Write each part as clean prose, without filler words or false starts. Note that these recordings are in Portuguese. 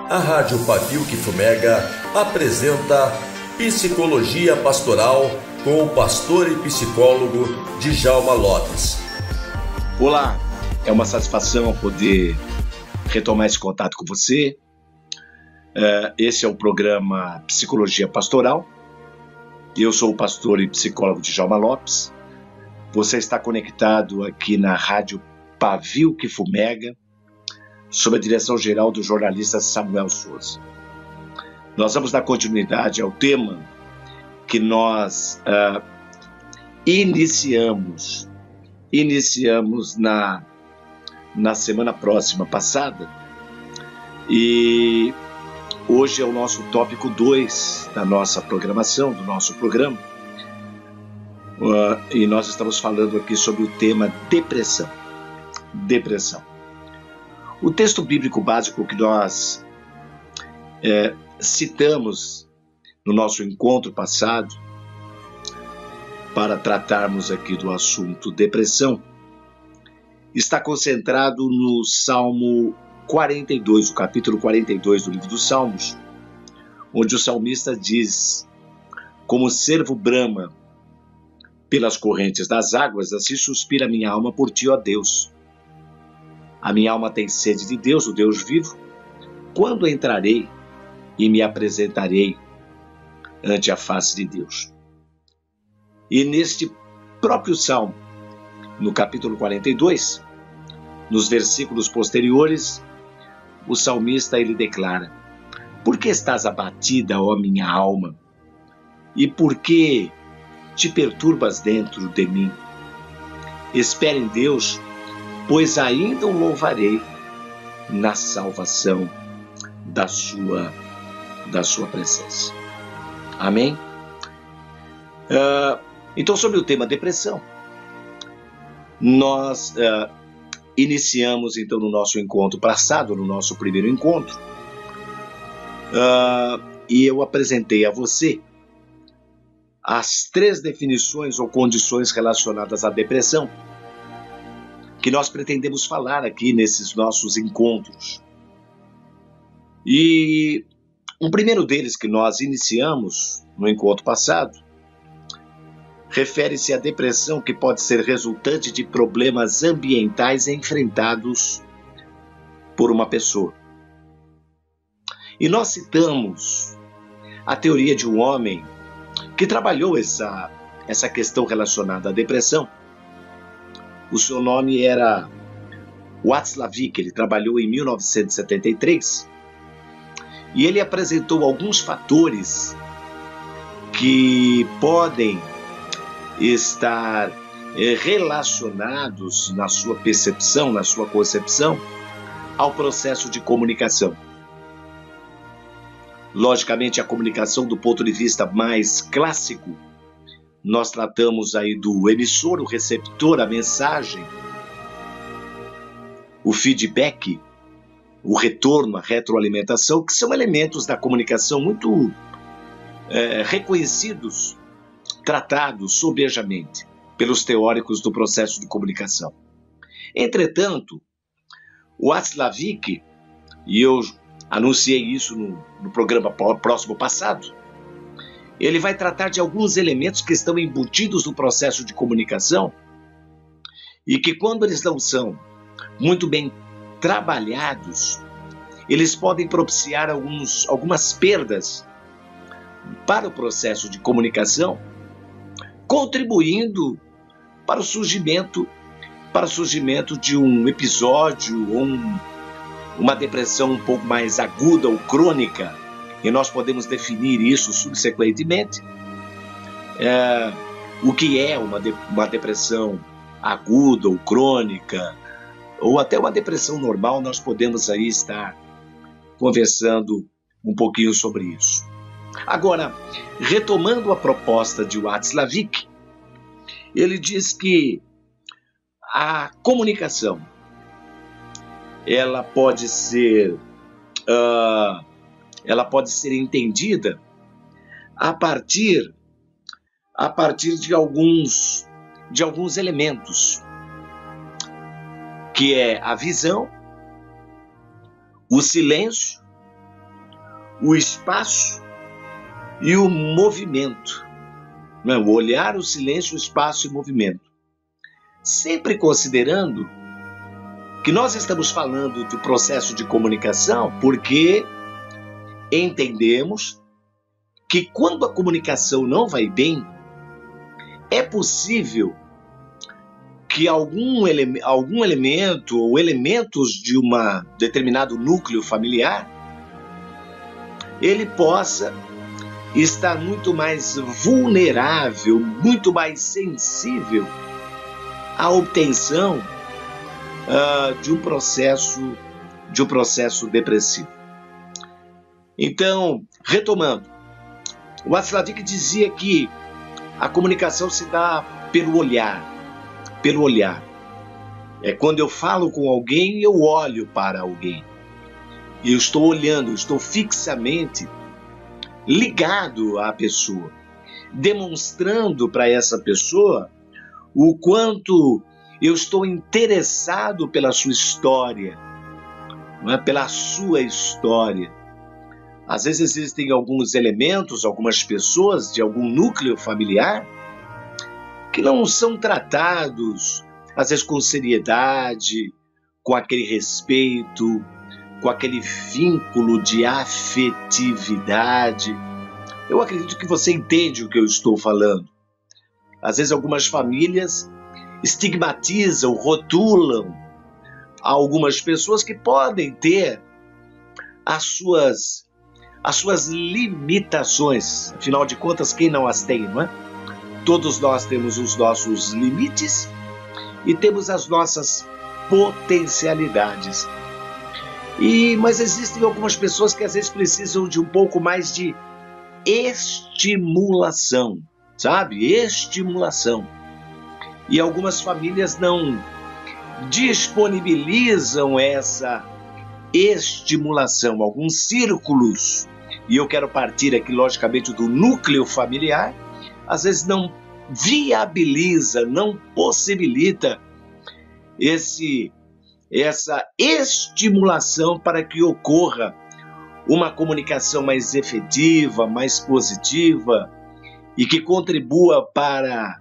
A Rádio Pavio que Fumega apresenta Psicologia Pastoral com o pastor e psicólogo Djalma Lopes. Olá, é uma satisfação poder retomar esse contato com você. Esse é o programa Psicologia Pastoral. Eu sou o pastor e psicólogo Djalma Lopes. Você está conectado aqui na Rádio Pavio que Fumega, sob a direção geral do jornalista Samuel Souza. Nós vamos dar continuidade ao tema que nós iniciamos na semana passada, e hoje é o nosso tópico 2 da nossa programação, do nosso programa, e nós estamos falando aqui sobre o tema depressão. O texto bíblico básico que nós citamos no nosso encontro passado para tratarmos aqui do assunto depressão está concentrado no Salmo 42, o capítulo 42 do livro dos Salmos, onde o salmista diz: como o cervo brama pelas correntes das águas, assim suspira minha alma por ti, ó Deus. A minha alma tem sede de Deus, o Deus vivo. Quando entrarei e me apresentarei ante a face de Deus? E neste próprio Salmo, no capítulo 42, nos versículos posteriores, o salmista ele declara: por que estás abatida, ó minha alma? E por que te perturbas dentro de mim? Espere em Deus, pois ainda o louvarei na salvação da sua presença. Amém? Então, sobre o tema depressão, nós iniciamos então no nosso encontro passado, no nosso primeiro encontro, e eu apresentei a você as 3 definições ou condições relacionadas à depressão que nós pretendemos falar aqui nesses nossos encontros. E um primeiro deles que nós iniciamos no encontro passado refere-se à depressão que pode ser resultante de problemas ambientais enfrentados por uma pessoa. E nós citamos a teoria de um homem que trabalhou essa questão relacionada à depressão. O seu nome era Watzlawick, ele trabalhou em 1973 e ele apresentou alguns fatores que podem estar relacionados na sua percepção, na sua concepção, ao processo de comunicação. Logicamente, a comunicação do ponto de vista mais clássico, nós tratamos aí do emissor, o receptor, a mensagem, o feedback, o retorno, a retroalimentação, que são elementos da comunicação muito reconhecidos, tratados sobejamente pelos teóricos do processo de comunicação. Entretanto, o Watzlawick, e eu anunciei isso no programa próximo passado, ele vai tratar de alguns elementos que estão embutidos no processo de comunicação e que, quando eles não são muito bem trabalhados, eles podem propiciar algumas perdas para o processo de comunicação, contribuindo para o surgimento de um episódio ou uma depressão um pouco mais aguda ou crônica, e nós podemos definir isso subsequentemente. O que é uma depressão aguda ou crônica, ou até uma depressão normal, nós podemos aí estar conversando um pouquinho sobre isso. Agora, retomando a proposta de Watzlawick, ele diz que a comunicação ela pode ser entendida a partir de alguns elementos, que é a visão, o silêncio o espaço e o movimento. Não é? O olhar, o silêncio, o espaço e o movimento. Sempre considerando que nós estamos falando do processo de comunicação porque entendemos que quando a comunicação não vai bem, é possível que algum elemento ou elementos de um determinado núcleo familiar, ele possa estar muito mais vulnerável, muito mais sensível à obtenção de um processo depressivo. Então, retomando, o Watzlawick dizia que a comunicação se dá pelo olhar. É quando eu falo com alguém, eu olho para alguém. E eu estou olhando, eu estou fixamente ligado à pessoa, demonstrando para essa pessoa o quanto eu estou interessado pela sua história, não é? Pela sua história. Às vezes existem alguns elementos, algumas pessoas de algum núcleo familiar que não são tratados, às vezes com seriedade, com aquele respeito, com aquele vínculo de afetividade. Eu acredito que você entende o que eu estou falando. Às vezes algumas famílias estigmatizam, rotulam algumas pessoas que podem ter as suas limitações. Afinal de contas, quem não as tem, não é? Todos nós temos os nossos limites e temos as nossas potencialidades. Mas existem algumas pessoas que às vezes precisam de um pouco mais de estimulação, sabe? Estimulação. E algumas famílias não disponibilizam essa estimulação. Alguns círculos, e eu quero partir aqui logicamente do núcleo familiar, às vezes não viabiliza, não possibilita essa estimulação para que ocorra uma comunicação mais efetiva, mais positiva e que contribua para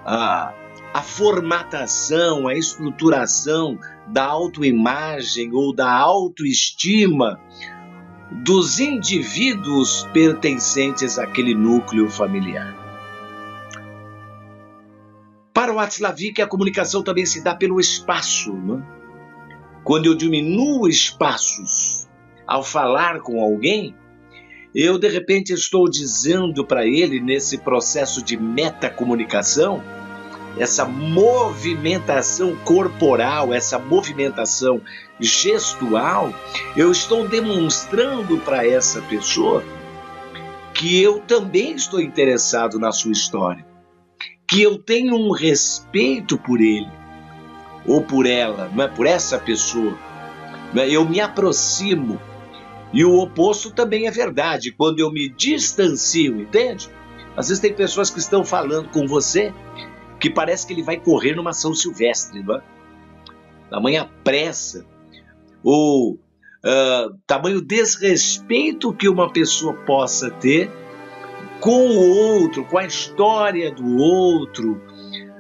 a formatação, a estruturação da autoimagem ou da autoestima dos indivíduos pertencentes àquele núcleo familiar. Para o Watzlawick, a comunicação também se dá pelo espaço, né? Quando eu diminuo espaços ao falar com alguém, eu de repente estou dizendo para ele, nesse processo de metacomunicação, essa movimentação corporal, essa movimentação gestual, eu estou demonstrando para essa pessoa que eu também estou interessado na sua história, que eu tenho um respeito por ele ou por ela, não é? Por essa pessoa. Eu me aproximo. E o oposto também é verdade, quando eu me distancio, entende? Às vezes tem pessoas que estão falando com você que parece que ele vai correr numa São Silvestre, não é? Tamanha pressa ou tamanho desrespeito que uma pessoa possa ter com o outro, com a história do outro,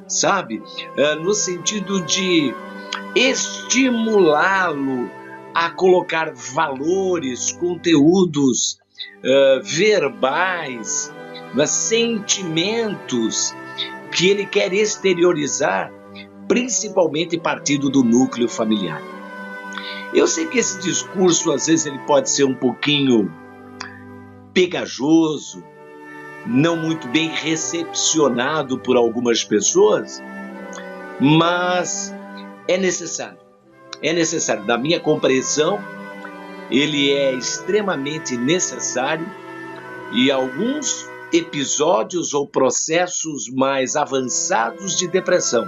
sabe? No sentido de estimulá-lo a colocar valores, conteúdos verbais, sentimentos que ele quer exteriorizar, principalmente partindo do núcleo familiar. Eu sei que esse discurso, às vezes, ele pode ser um pouquinho pegajoso, não muito bem recepcionado por algumas pessoas, mas é necessário. É necessário. Da minha compreensão, ele é extremamente necessário e alguns episódios ou processos mais avançados de depressão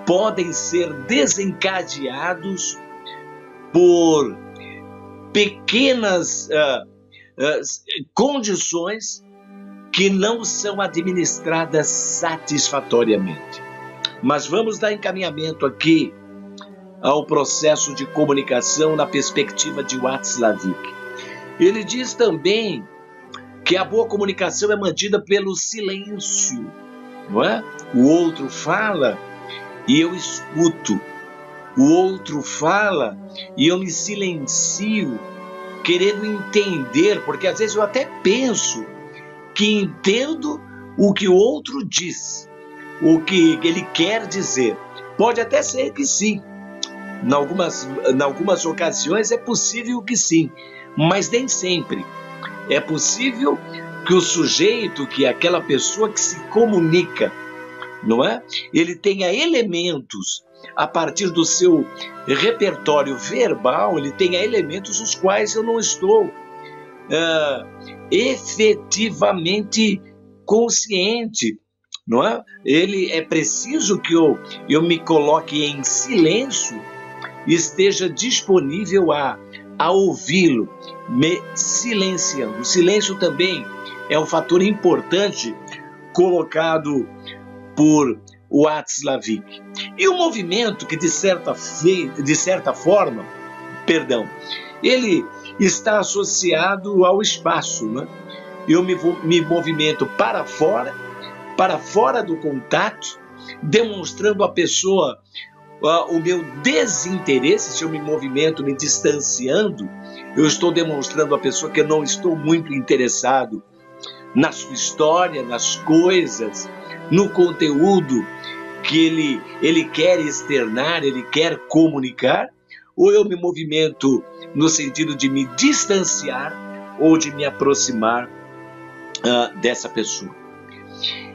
podem ser desencadeados por pequenas condições que não são administradas satisfatoriamente. Mas vamos dar encaminhamento aqui ao processo de comunicação na perspectiva de Watzlawick. Ele diz também que a boa comunicação é mantida pelo silêncio, não é? O outro fala e eu escuto. O outro fala e eu me silencio, querendo entender, porque às vezes eu até penso que entendo o que o outro diz, o que ele quer dizer. Pode até ser que sim. Em algumas ocasiões é possível que sim, mas nem sempre. É possível que o sujeito, que é aquela pessoa que se comunica, não é? Ele tenha elementos a partir do seu repertório verbal, ele tenha elementos os quais eu não estou efetivamente consciente, não é? Ele é preciso que eu me coloque em silêncio e esteja disponível a ouvi-lo, me silenciando. O silêncio também é um fator importante colocado por Watzlawick. E o movimento que de certa forma, ele está associado ao espaço, né? Eu me movimento para fora do contato, demonstrando à pessoa o meu desinteresse. Se eu me movimento me distanciando, eu estou demonstrando à pessoa que eu não estou muito interessado na sua história, nas coisas, no conteúdo que ele quer externar, ele quer comunicar. Ou eu me movimento no sentido de me distanciar ou de me aproximar dessa pessoa.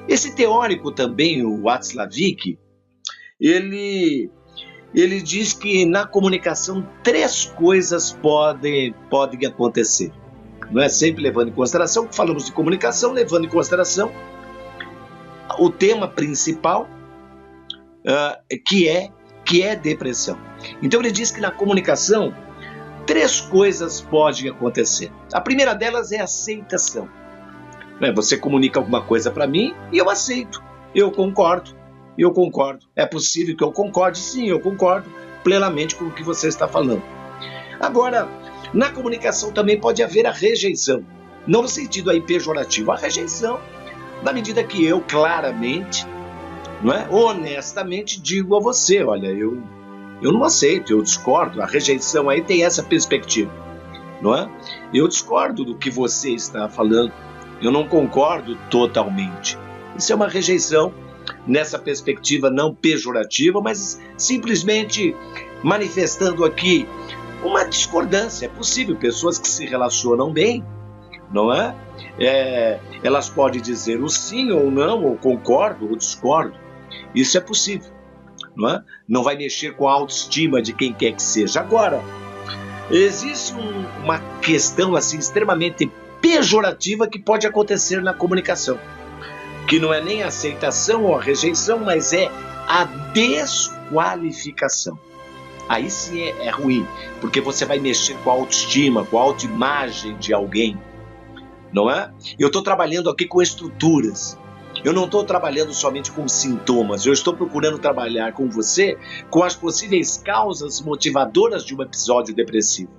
Esse teórico também, o Watzlawick, ele diz que na comunicação 3 coisas podem acontecer. Não é? Sempre levando em consideração, falamos de comunicação, levando em consideração o tema principal, que é depressão. Então ele diz que na comunicação 3 coisas podem acontecer. A primeira delas é a aceitação. Você comunica alguma coisa para mim e eu aceito, eu concordo. É possível que eu concorde? Sim, eu concordo plenamente com o que você está falando. Agora, na comunicação também pode haver a rejeição, não no sentido aí pejorativo, a rejeição, na medida que eu claramente, não é, honestamente digo a você, olha, eu não aceito, eu discordo. A rejeição aí tem essa perspectiva, não é? Eu discordo do que você está falando, eu não concordo totalmente. Isso é uma rejeição nessa perspectiva não pejorativa, mas simplesmente manifestando aqui uma discordância. É possível, pessoas que se relacionam bem, não é? Elas podem dizer o sim ou não, ou concordo ou discordo. Isso é possível, não é? Não vai mexer com a autoestima de quem quer que seja. Agora, existe uma questão assim extremamente pejorativa que pode acontecer na comunicação, que não é nem a aceitação ou a rejeição, mas é a desqualificação. Aí sim é ruim, porque você vai mexer com a autoestima, com a autoimagem de alguém, não é? Eu estou trabalhando aqui com estruturas, eu não estou trabalhando somente com sintomas, eu estou procurando trabalhar com você com as possíveis causas motivadoras de um episódio depressivo,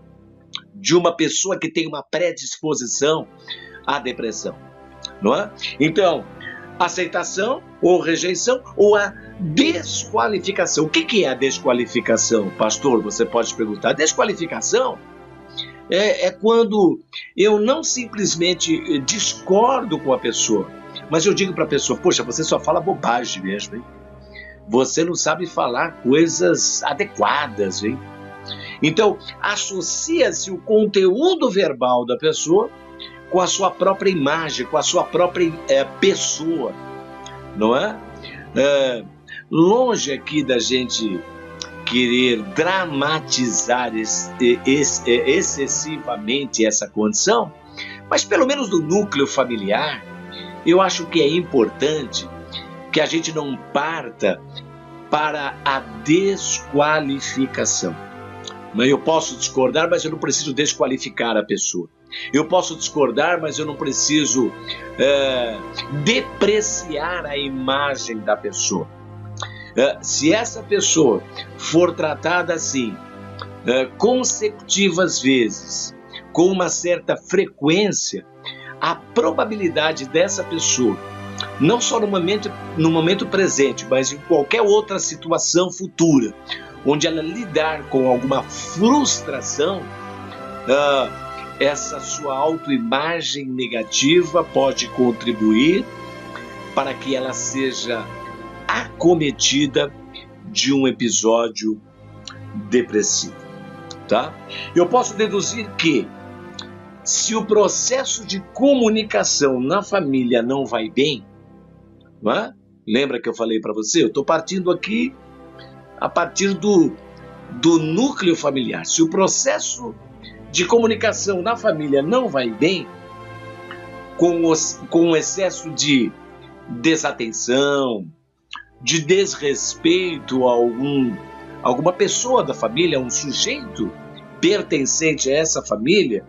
de uma pessoa que tem uma predisposição à depressão, não é? Então, aceitação ou rejeição ou a desqualificação. O que é a desqualificação, pastor? Você pode perguntar. A desqualificação é quando eu não simplesmente discordo com a pessoa, mas eu digo para a pessoa, poxa, você só fala bobagem mesmo, hein? Você não sabe falar coisas adequadas, hein? Então, associa-se o conteúdo verbal da pessoa com a sua própria imagem, com a sua própria pessoa, não é? Longe aqui da gente querer dramatizar excessivamente essa condição, mas pelo menos do núcleo familiar, eu acho que é importante que a gente não parta para a desqualificação. Eu posso discordar, mas eu não preciso desqualificar a pessoa. Eu posso discordar, mas eu não preciso depreciar a imagem da pessoa. Se essa pessoa for tratada assim, consecutivas vezes, com uma certa frequência, a probabilidade dessa pessoa, não só no momento presente, mas em qualquer outra situação futura, onde ela lidar com alguma frustração, essa sua autoimagem negativa pode contribuir para que ela seja acometida de um episódio depressivo, tá? Eu posso deduzir que, se o processo de comunicação na família não vai bem, não é? Lembra que eu falei para você? Eu estou partindo aqui a partir do núcleo familiar. Se o processo de comunicação na família não vai bem, com o excesso de desatenção, de desrespeito a alguma pessoa da família, um sujeito pertencente a essa família,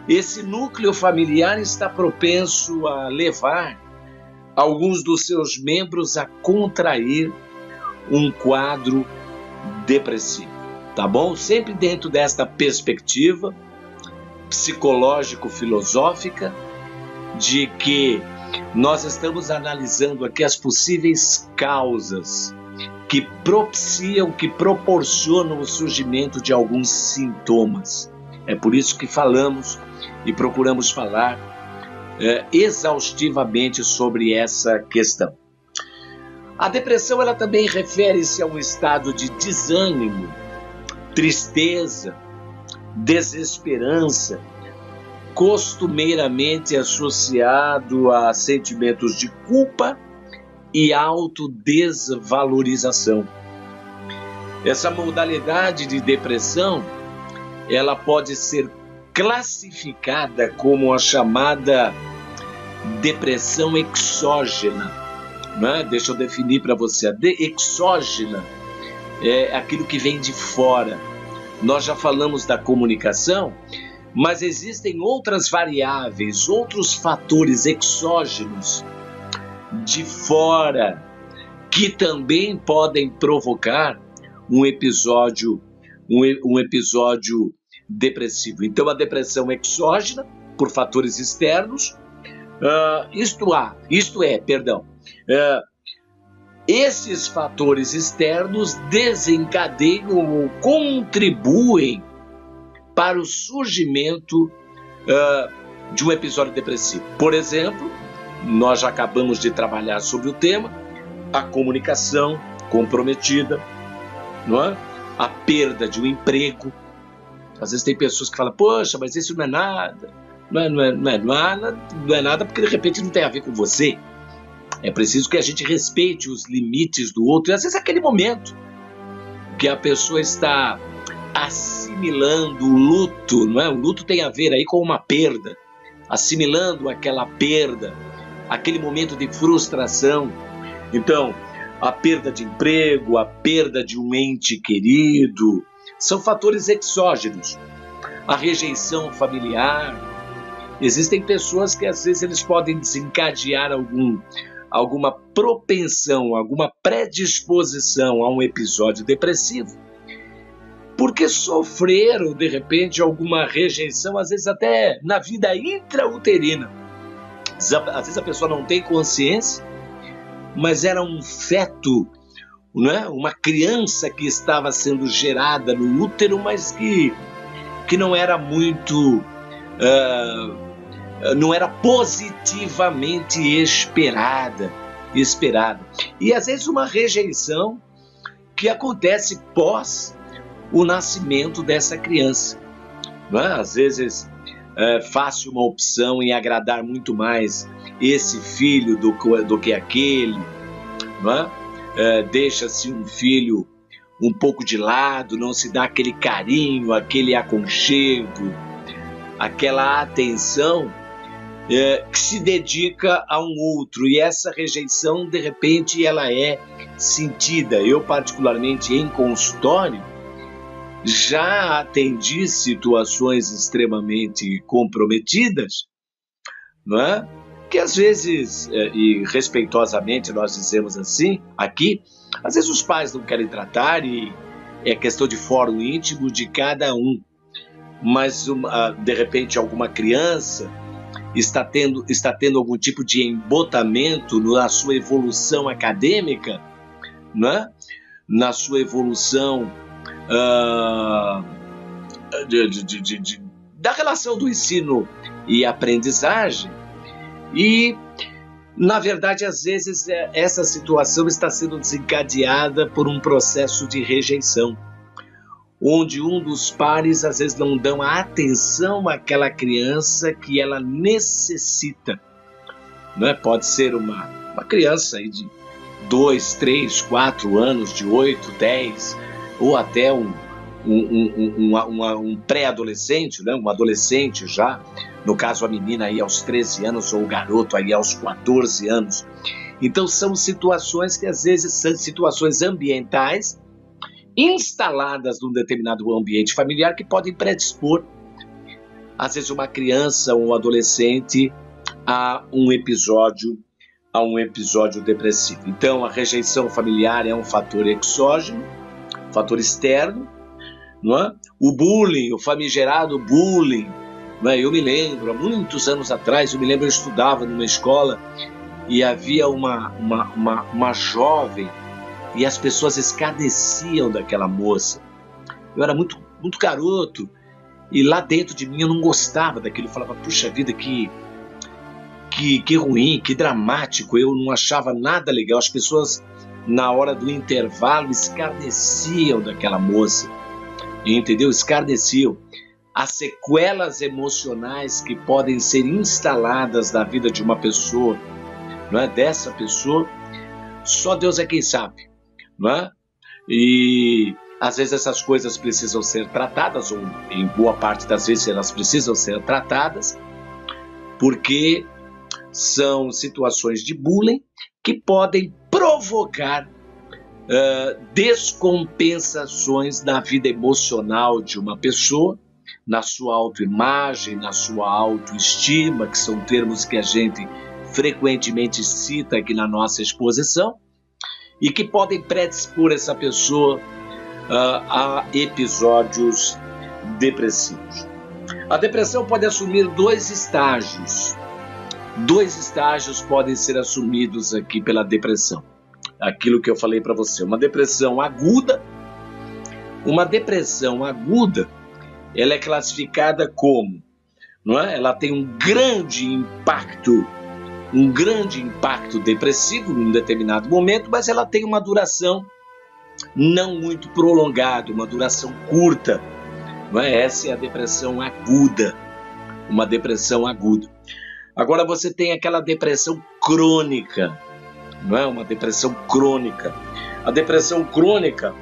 esse núcleo familiar está propenso a levar alguns dos seus membros a contrair um quadro depressivo, tá bom? Sempre dentro desta perspectiva psicológico-filosófica de que nós estamos analisando aqui as possíveis causas que propiciam, que proporcionam o surgimento de alguns sintomas. É por isso que falamos e procuramos falar exaustivamente sobre essa questão. A depressão, ela também refere-se a um estado de desânimo, tristeza, desesperança, costumeiramente associado a sentimentos de culpa e autodesvalorização. Essa modalidade de depressão, ela pode ser classificada como a chamada depressão exógena, né? Deixa eu definir para você. A exógena é aquilo que vem de fora. Nós já falamos da comunicação, mas existem outras variáveis, outros fatores exógenos de fora que também podem provocar um episódio depressivo. Então, a depressão exógena, por fatores externos, esses fatores externos desencadeiam ou contribuem para o surgimento de um episódio depressivo. Por exemplo, nós já acabamos de trabalhar sobre o tema, a comunicação comprometida, não é? A perda de um emprego. Às vezes tem pessoas que falam, poxa, mas isso não é nada, não é nada porque de repente não tem a ver com você. É preciso que a gente respeite os limites do outro. E às vezes é aquele momento que a pessoa está assimilando o luto, não é? O luto tem a ver aí com uma perda, assimilando aquela perda, aquele momento de frustração. Então, a perda de emprego, a perda de um ente querido, são fatores exógenos. A rejeição familiar. Existem pessoas que às vezes eles podem desencadear alguma propensão, alguma predisposição a um episódio depressivo, porque sofreram, de repente, alguma rejeição, às vezes até na vida intrauterina. Às vezes a pessoa não tem consciência, mas era um feto, não é? Uma criança que estava sendo gerada no útero, mas que não era muito... não era positivamente esperada. E às vezes uma rejeição que acontece pós o nascimento dessa criança, não é? Às vezes faz-se uma opção em agradar muito mais esse filho do que aquele, não é? Deixa-se um filho um pouco de lado, não se dá aquele carinho, aquele aconchego, aquela atenção que se dedica a um outro, e essa rejeição, de repente, ela é sentida. Eu, particularmente, em consultório, já atendi situações extremamente comprometidas, não é? Que às vezes, e respeitosamente nós dizemos assim, aqui, Às vezes os pais não querem tratar e é questão de fórum íntimo de cada um. Mas, de repente, alguma criança está tendo algum tipo de embotamento na sua evolução acadêmica, né? Na sua evolução da relação do ensino e aprendizagem. E, na verdade, às vezes, essa situação está sendo desencadeada por um processo de rejeição, onde um dos pares, às vezes, não dão a atenção àquela criança que ela necessita. Né? Pode ser uma criança aí de 2, 3, 4 anos, de 8, 10, ou até um pré-adolescente, né? Um adolescente já, no caso a menina aí aos 13 anos ou o garoto aí aos 14 anos. Então são situações que às vezes são situações ambientais instaladas num determinado ambiente familiar que podem predispor, às vezes, uma criança ou um adolescente a um episódio depressivo. Então a rejeição familiar é um fator exógeno, fator externo, não é? O bullying, o famigerado bullying, não é? Eu me lembro, há muitos anos atrás, eu estudava numa escola e havia uma jovem e as pessoas escarneciam daquela moça. Eu era muito, muito garoto e lá dentro de mim eu não gostava daquilo. Eu falava, puxa vida, que ruim, que dramático. Eu não achava nada legal. As pessoas, na hora do intervalo, escarneciam daquela moça. Entendeu? Escarneciam. As sequelas emocionais que podem ser instaladas na vida de uma pessoa, não é? Dessa pessoa, só Deus é quem sabe, não é? E às vezes essas coisas precisam ser tratadas, ou em boa parte das vezes elas precisam ser tratadas, porque são situações de bullying que podem provocar descompensações na vida emocional de uma pessoa, na sua autoimagem, na sua autoestima, que são termos que a gente frequentemente cita aqui na nossa exposição, e que podem predispor essa pessoa a episódios depressivos. A depressão pode assumir 2 estágios. 2 estágios podem ser assumidos aqui pela depressão. Aquilo que eu falei para você, uma depressão aguda. Uma depressão aguda, ela é classificada como, não é? Ela tem um grande impacto depressivo num determinado momento, mas ela tem uma duração não muito prolongada, uma duração curta, não é? Essa é a depressão aguda, uma depressão aguda. Agora você tem aquela depressão crônica, não é? Uma depressão crônica. A depressão crônica,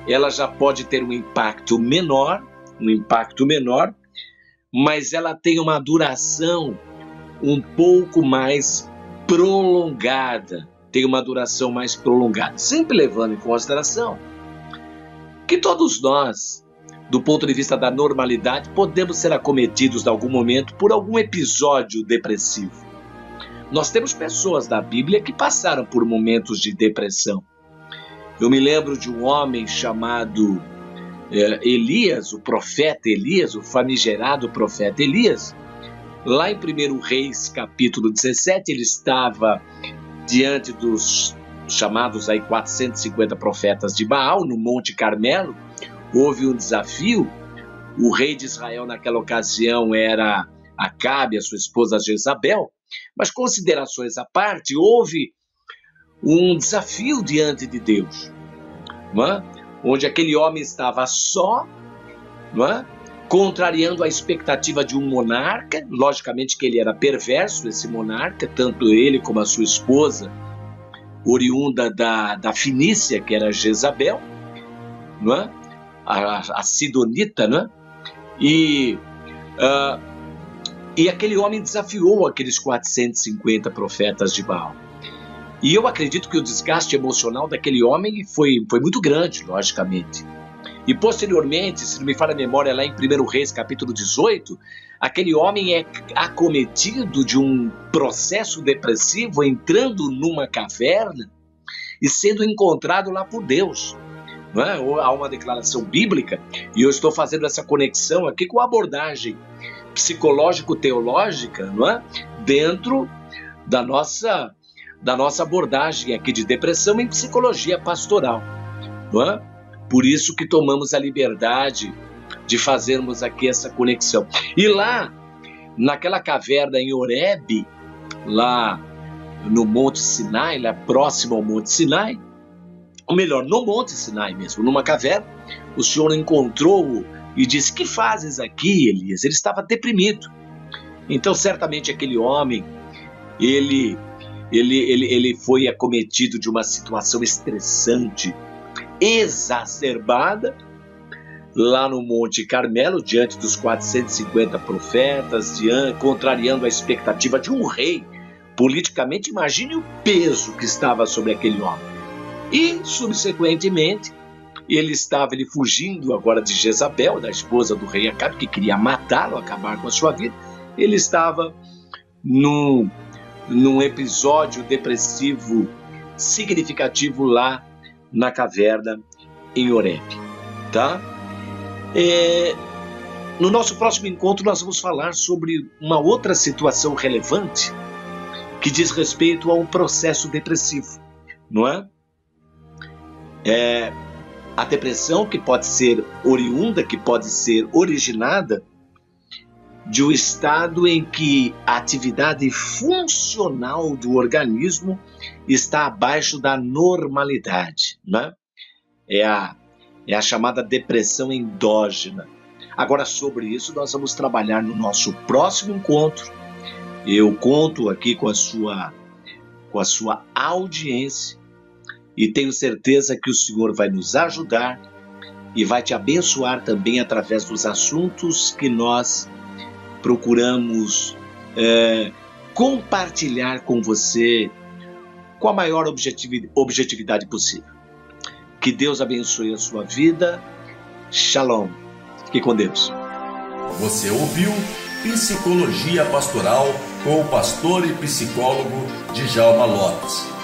ela já pode ter um impacto menor, mas ela tem uma duração um pouco mais prolongada, sempre levando em consideração que todos nós, do ponto de vista da normalidade, podemos ser acometidos em algum momento por algum episódio depressivo. Nós temos pessoas da Bíblia que passaram por momentos de depressão. Eu me lembro de um homem chamado Elias, o profeta Elias, o famigerado profeta Elias. Lá em 1 Reis, capítulo 17, ele estava diante dos chamados aí 450 profetas de Baal, no Monte Carmelo. Houve um desafio. O rei de Israel naquela ocasião era Acabe, a sua esposa Jezabel. Mas, considerações à parte, houve um desafio diante de Deus, não é? Onde aquele homem estava só, não é? Contrariando a expectativa de um monarca. Logicamente que ele era perverso, esse monarca, tanto ele como a sua esposa, oriunda da Fenícia, que era Jezabel, não é? A sidonita, não é? E aquele homem desafiou aqueles 450 profetas de Baal. E eu acredito que o desgaste emocional daquele homem foi muito grande, logicamente. E posteriormente, se não me falha a memória, lá em 1 Reis, capítulo 18, aquele homem é acometido de um processo depressivo, entrando numa caverna, e sendo encontrado lá por Deus. Não é? Há uma declaração bíblica, e eu estou fazendo essa conexão aqui com a abordagem psicológico-teológica, não é? Dentro da nossa abordagem aqui de depressão em psicologia pastoral. Não é? Por isso que tomamos a liberdade de fazermos aqui essa conexão. E lá, naquela caverna em Horebe, lá no Monte Sinai, lá próximo ao Monte Sinai, ou melhor, no Monte Sinai mesmo, numa caverna, o Senhor encontrou-o e disse: "Que fazes aqui, Elias?" Ele estava deprimido. Então, certamente aquele homem, ele foi acometido de uma situação estressante, exacerbada, lá no Monte Carmelo, diante dos 450 profetas, contrariando a expectativa de um rei. Politicamente, imagine o peso que estava sobre aquele homem. E, subsequentemente, ele fugindo agora de Jezabel, da esposa do rei Acabe, que queria matá-lo, acabar com a sua vida. Ele estava num episódio depressivo significativo lá na caverna em Horebe, tá? No nosso próximo encontro nós vamos falar sobre uma outra situação relevante que diz respeito a um processo depressivo, não é? A depressão que pode ser oriunda, que pode ser originada de um estado em que a atividade funcional do organismo está abaixo da normalidade, né? É a chamada depressão endógena. Agora, sobre isso, nós vamos trabalhar no nosso próximo encontro. Eu conto aqui com a sua audiência e tenho certeza que o Senhor vai nos ajudar e vai te abençoar também através dos assuntos que nós procuramos compartilhar com você com a maior objetividade possível. Que Deus abençoe a sua vida. Shalom. Fique com Deus. Você ouviu Psicologia Pastoral com o pastor e psicólogo Djalma Lopes.